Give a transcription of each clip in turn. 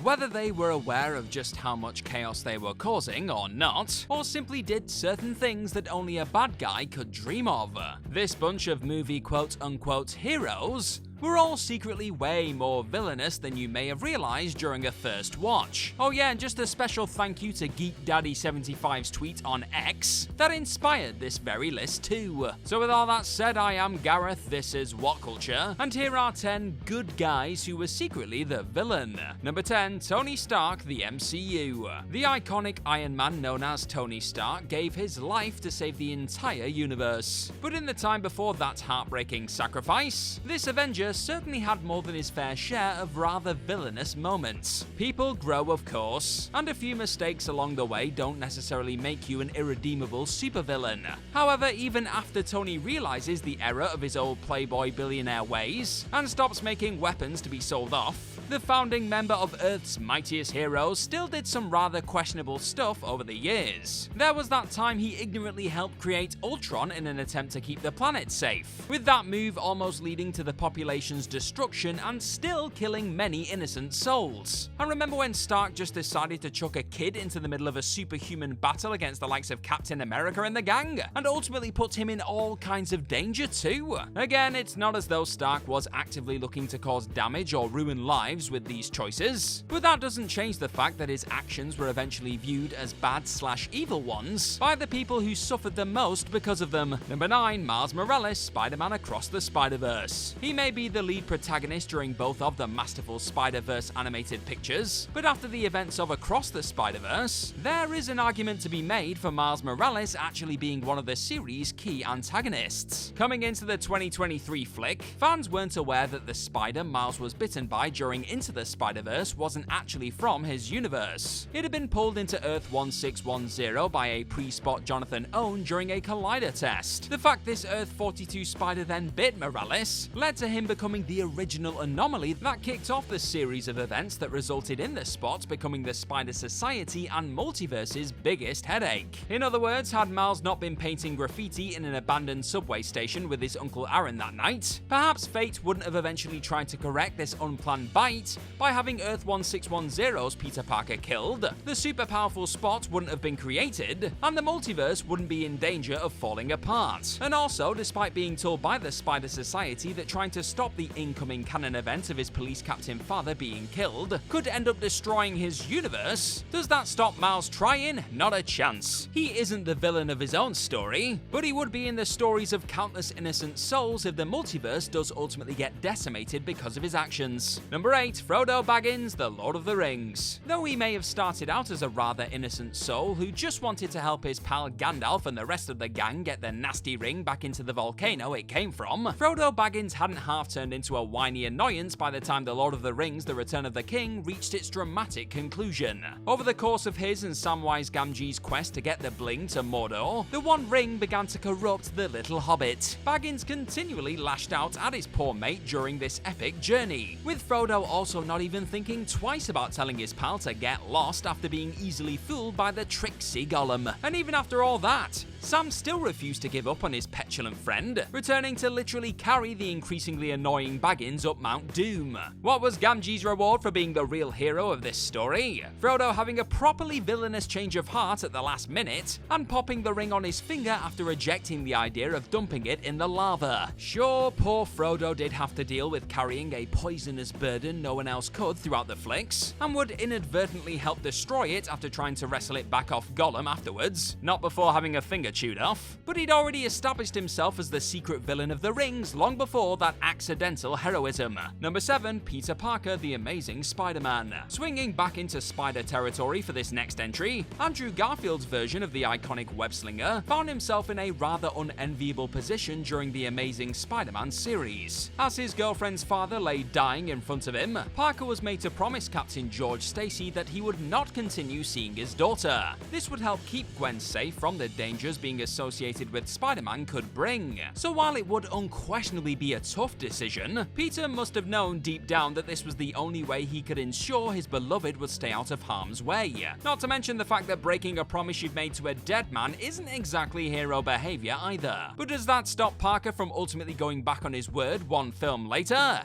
Whether they were aware of just how much chaos they were causing or not, or simply did certain things that only a bad guy could dream of. This bunch of movie quote-unquote heroes were all secretly way more villainous than you may have realized during a first watch. Oh yeah, and just a special thank you to GeekDaddy75's tweet on X that inspired this very list too. So with all that said, I am Gareth, this is What Culture, and here are 10 good guys who were secretly the villain. Number 10, Tony Stark, the MCU. The iconic Iron Man known as Tony Stark gave his life to save the entire universe. But in the time before that heartbreaking sacrifice, this Avenger certainly had more than his fair share of rather villainous moments. People grow, of course, and a few mistakes along the way don't necessarily make you an irredeemable supervillain. However, even after Tony realizes the error of his old playboy billionaire ways and stops making weapons to be sold off, the founding member of Earth's mightiest heroes still did some rather questionable stuff over the years. There was that time he ignorantly helped create Ultron in an attempt to keep the planet safe, with that move almost leading to the population's destruction and still killing many innocent souls. And remember when Stark just decided to chuck a kid into the middle of a superhuman battle against the likes of Captain America and the gang, and ultimately put him in all kinds of danger too? Again, it's not as though Stark was actively looking to cause damage or ruin lives with these choices, but that doesn't change the fact that his actions were eventually viewed as bad/evil ones by the people who suffered the most because of them. Number 9, Miles Morales, Spider-Man Across the Spider-Verse. He may be the lead protagonist during both of the masterful Spider-Verse animated pictures, but after the events of Across the Spider-Verse, there is an argument to be made for Miles Morales actually being one of the series' key antagonists. Coming into the 2023 flick, fans weren't aware that the spider Miles was bitten by during Into the Spider-Verse wasn't actually from his universe. It had been pulled into Earth 1610 by a pre-spot Jonathan Owen during a collider test. The fact this Earth 42 spider then bit Morales led to him becoming the original anomaly that kicked off the series of events that resulted in the spot becoming the Spider Society and Multiverse's biggest headache. In other words, had Miles not been painting graffiti in an abandoned subway station with his Uncle Aaron that night, perhaps fate wouldn't have eventually tried to correct this unplanned bite by having Earth 1610's Peter Parker killed, the super powerful Spot wouldn't have been created, and the multiverse wouldn't be in danger of falling apart. And also, despite being told by the Spider Society that trying to stop the incoming canon event of his police captain father being killed could end up destroying his universe, does that stop Miles trying? Not a chance. He isn't the villain of his own story, but he would be in the stories of countless innocent souls if the multiverse does ultimately get decimated because of his actions. Number 8, Frodo Baggins, The Lord of the Rings. Though he may have started out as a rather innocent soul who just wanted to help his pal Gandalf and the rest of the gang get the nasty ring back into the volcano it came from, Frodo Baggins hadn't half turned into a whiny annoyance by the time The Lord of the Rings, The Return of the King reached its dramatic conclusion. Over the course of his and Samwise Gamgee's quest to get the bling to Mordor, the One Ring began to corrupt the little hobbit. Baggins continually lashed out at his poor mate during this epic journey, with Frodo also not even thinking twice about telling his pal to get lost after being easily fooled by the tricksy Gollum. And even after all that, Sam still refused to give up on his petulant friend, returning to literally carry the increasingly annoying Baggins up Mount Doom. What was Gamgee's reward for being the real hero of this story? Frodo having a properly villainous change of heart at the last minute, and popping the ring on his finger after rejecting the idea of dumping it in the lava. Sure, poor Frodo did have to deal with carrying a poisonous burden no one else could throughout the flicks, and would inadvertently help destroy it after trying to wrestle it back off Gollum afterwards, not before having a finger chewed off. But he'd already established himself as the secret villain of the rings long before that accidental heroism. Number 7, Peter Parker, The Amazing Spider-Man. Swinging back into spider territory for this next entry, Andrew Garfield's version of the iconic web-slinger found himself in a rather unenviable position during the Amazing Spider-Man series. As his girlfriend's father lay dying in front of him, Parker was made to promise Captain George Stacy that he would not continue seeing his daughter. This would help keep Gwen safe from the dangers being associated with Spider-Man could bring. So while it would unquestionably be a tough decision, Peter must have known deep down that this was the only way he could ensure his beloved would stay out of harm's way. Not to mention the fact that breaking a promise you've made to a dead man isn't exactly hero behavior either. But does that stop Parker from ultimately going back on his word one film later?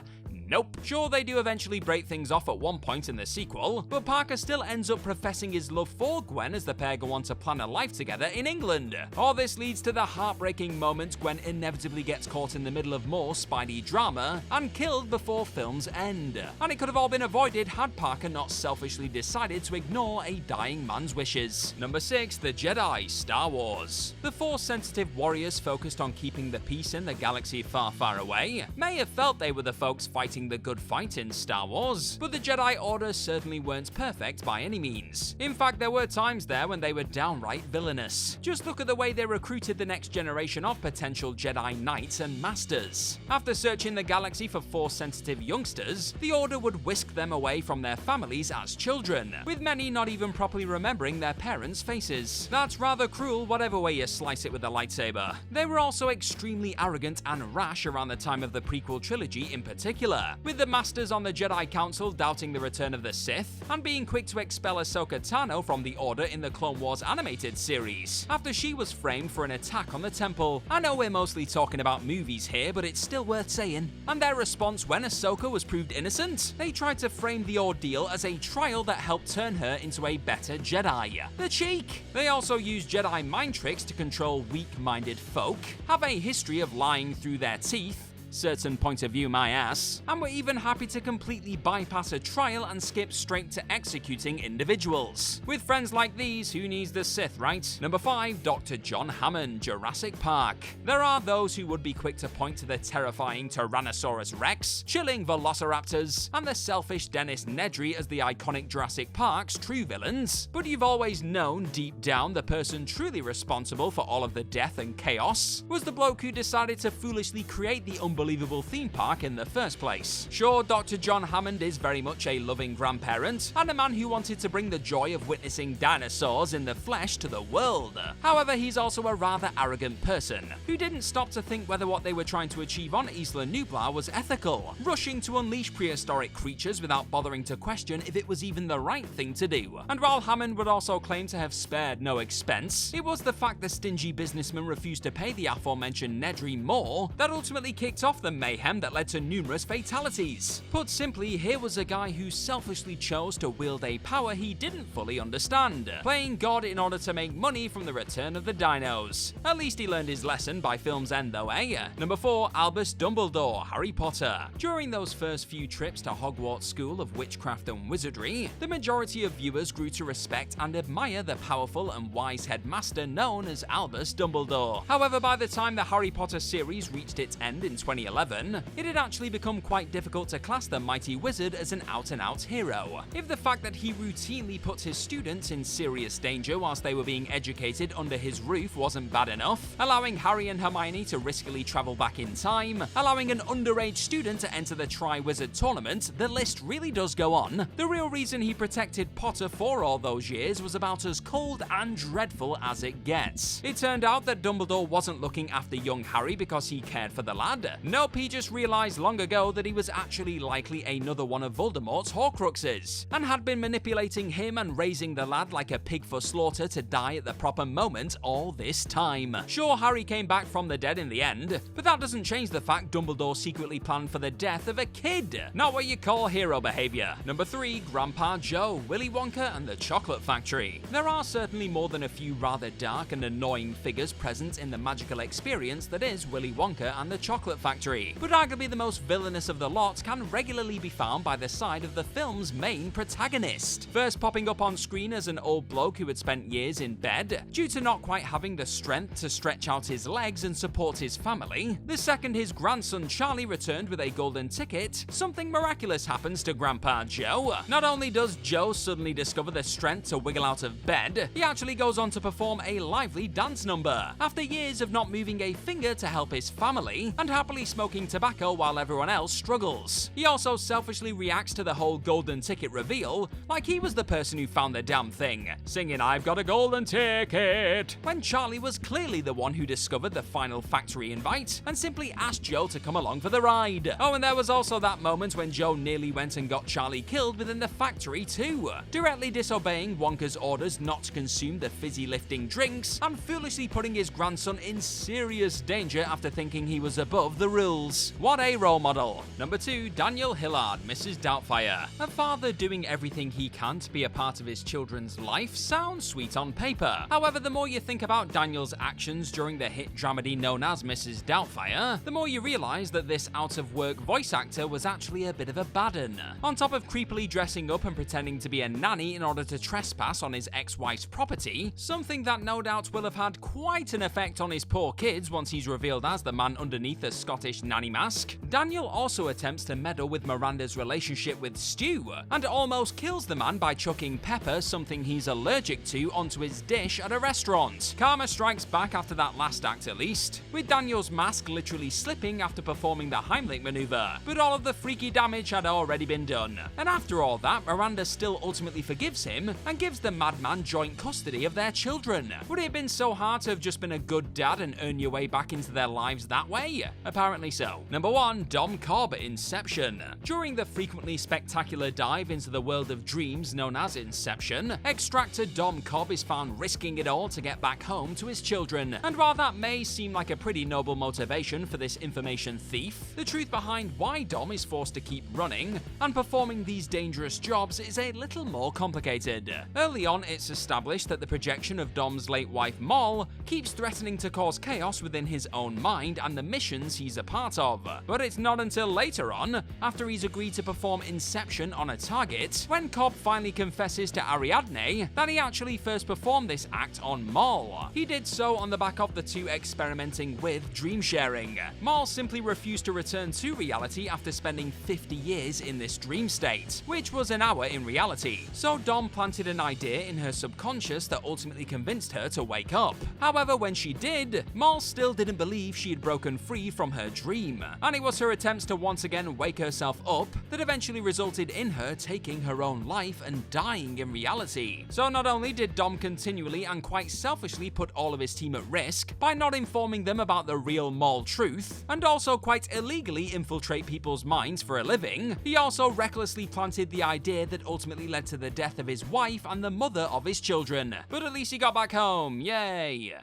Nope. Sure, they do eventually break things off at one point in the sequel, but Parker still ends up professing his love for Gwen as the pair go on to plan a life together in England. All this leads to the heartbreaking moment Gwen inevitably gets caught in the middle of more Spidey drama and killed before film's end. And it could have all been avoided had Parker not selfishly decided to ignore a dying man's wishes. Number 6. The Jedi, Star Wars. The Force-sensitive warriors focused on keeping the peace in the galaxy far, far away may have felt they were the folks fighting the good fight in Star Wars, but the Jedi Order certainly weren't perfect by any means. In fact, there were times there when they were downright villainous. Just look at the way they recruited the next generation of potential Jedi Knights and Masters. After searching the galaxy for Force-sensitive youngsters, the Order would whisk them away from their families as children, with many not even properly remembering their parents' faces. That's rather cruel whatever way you slice it with a lightsaber. They were also extremely arrogant and rash around the time of the prequel trilogy in particular, with the Masters on the Jedi Council doubting the return of the Sith, and being quick to expel Ahsoka Tano from the Order in the Clone Wars animated series, after she was framed for an attack on the temple. I know we're mostly talking about movies here, but it's still worth saying. And their response when Ahsoka was proved innocent? They tried to frame the ordeal as a trial that helped turn her into a better Jedi. The cheek! They also used Jedi mind tricks to control weak-minded folk, have a history of lying through their teeth, certain point of view my ass, and were even happy to completely bypass a trial and skip straight to executing individuals. With friends like these, who needs the Sith, right? Number 5. Dr. John Hammond, Jurassic Park. There are those who would be quick to point to the terrifying Tyrannosaurus Rex, chilling Velociraptors, and the selfish Dennis Nedry as the iconic Jurassic Park's true villains, but you've always known deep down the person truly responsible for all of the death and chaos was the bloke who decided to foolishly create the unbelievable theme park in the first place. Sure, Dr. John Hammond is very much a loving grandparent and a man who wanted to bring the joy of witnessing dinosaurs in the flesh to the world. However, he's also a rather arrogant person who didn't stop to think whether what they were trying to achieve on Isla Nublar was ethical, rushing to unleash prehistoric creatures without bothering to question if it was even the right thing to do. And while Hammond would also claim to have spared no expense, it was the fact the stingy businessman refused to pay the aforementioned Nedry more that ultimately kicked off the mayhem that led to numerous fatalities. Put simply, here was a guy who selfishly chose to wield a power he didn't fully understand, playing God in order to make money from the return of the dinos. At least he learned his lesson by film's end though, eh? Number 4. Albus Dumbledore, Harry Potter. During those first few trips to Hogwarts School of Witchcraft and Wizardry, the majority of viewers grew to respect and admire the powerful and wise headmaster known as Albus Dumbledore. However, by the time the Harry Potter series reached its end in 2011, it had actually become quite difficult to class the mighty wizard as an out-and-out hero. If the fact that he routinely put his students in serious danger whilst they were being educated under his roof wasn't bad enough, allowing Harry and Hermione to riskily travel back in time, allowing an underage student to enter the Tri-Wizard tournament, the list really does go on. The real reason he protected Potter for all those years was about as cold and dreadful as it gets. It turned out that Dumbledore wasn't looking after young Harry because he cared for the lad. Nope, he just realized long ago that he was actually likely another one of Voldemort's Horcruxes, and had been manipulating him and raising the lad like a pig for slaughter to die at the proper moment all this time. Sure, Harry came back from the dead in the end, but that doesn't change the fact Dumbledore secretly planned for the death of a kid. Not what you call hero behavior. Number 3. Grandpa Joe, Willy Wonka and the Chocolate Factory. There are certainly more than a few rather dark and annoying figures present in the magical experience that is Willy Wonka and the Chocolate Factory, but arguably the most villainous of the lot can regularly be found by the side of the film's main protagonist. First popping up on screen as an old bloke who had spent years in bed due to not quite having the strength to stretch out his legs and support his family. The second his grandson Charlie returned with a golden ticket, something miraculous happens to Grandpa Joe. Not only does Joe suddenly discover the strength to wiggle out of bed, he actually goes on to perform a lively dance number, after years of not moving a finger to help his family, and happily smoking tobacco while everyone else struggles. He also selfishly reacts to the whole golden ticket reveal like he was the person who found the damn thing, singing "I've got a golden ticket," when Charlie was clearly the one who discovered the final factory invite and simply asked Joe to come along for the ride. Oh, and there was also that moment when Joe nearly went and got Charlie killed within the factory too, directly disobeying Wonka's orders not to consume the fizzy lifting drinks and foolishly putting his grandson in serious danger after thinking he was above the rules. What a role model. Number 2, Daniel Hillard, Mrs. Doubtfire. A father doing everything he can to be a part of his children's life sounds sweet on paper. However, the more you think about Daniel's actions during the hit dramedy known as Mrs. Doubtfire, the more you realize that this out-of-work voice actor was actually a bit of a bad un. On top of creepily dressing up and pretending to be a nanny in order to trespass on his ex-wife's property, something that no doubt will have had quite an effect on his poor kids once he's revealed as the man underneath the Scottish nanny mask, Daniel also attempts to meddle with Miranda's relationship with Stu, and almost kills the man by chucking pepper, something he's allergic to, onto his dish at a restaurant. Karma strikes back after that last act at least, with Daniel's mask literally slipping after performing the Heimlich maneuver, but all of the freaky damage had already been done. And after all that, Miranda still ultimately forgives him and gives the madman joint custody of their children. Would it have been so hard to have just been a good dad and earn your way back into their lives that way? Apparently so. Number 1, Dom Cobb, Inception. During the frequently spectacular dive into the world of dreams known as Inception, extractor Dom Cobb is found risking it all to get back home to his children. And while that may seem like a pretty noble motivation for this information thief, the truth behind why Dom is forced to keep running and performing these dangerous jobs is a little more complicated. Early on, it's established that the projection of Dom's late wife Moll keeps threatening to cause chaos within his own mind and the missions he's a part of. But it's not until later on, after he's agreed to perform Inception on a target, when Cobb finally confesses to Ariadne that he actually first performed this act on Moll. He did so on the back of the two experimenting with dream sharing. Moll simply refused to return to reality after spending 50 years in this dream state, which was an hour in reality. So Dom planted an idea in her subconscious that ultimately convinced her to wake up. However, when she did, Moll still didn't believe she had broken free from her dream, and it was her attempts to once again wake herself up that eventually resulted in her taking her own life and dying in reality. So not only did Dom continually and quite selfishly put all of his team at risk by not informing them about the real Moll truth, and also quite illegally infiltrate people's minds for a living, he also recklessly planted the idea that ultimately led to the death of his wife and the mother of his children. But at least he got back home, yay!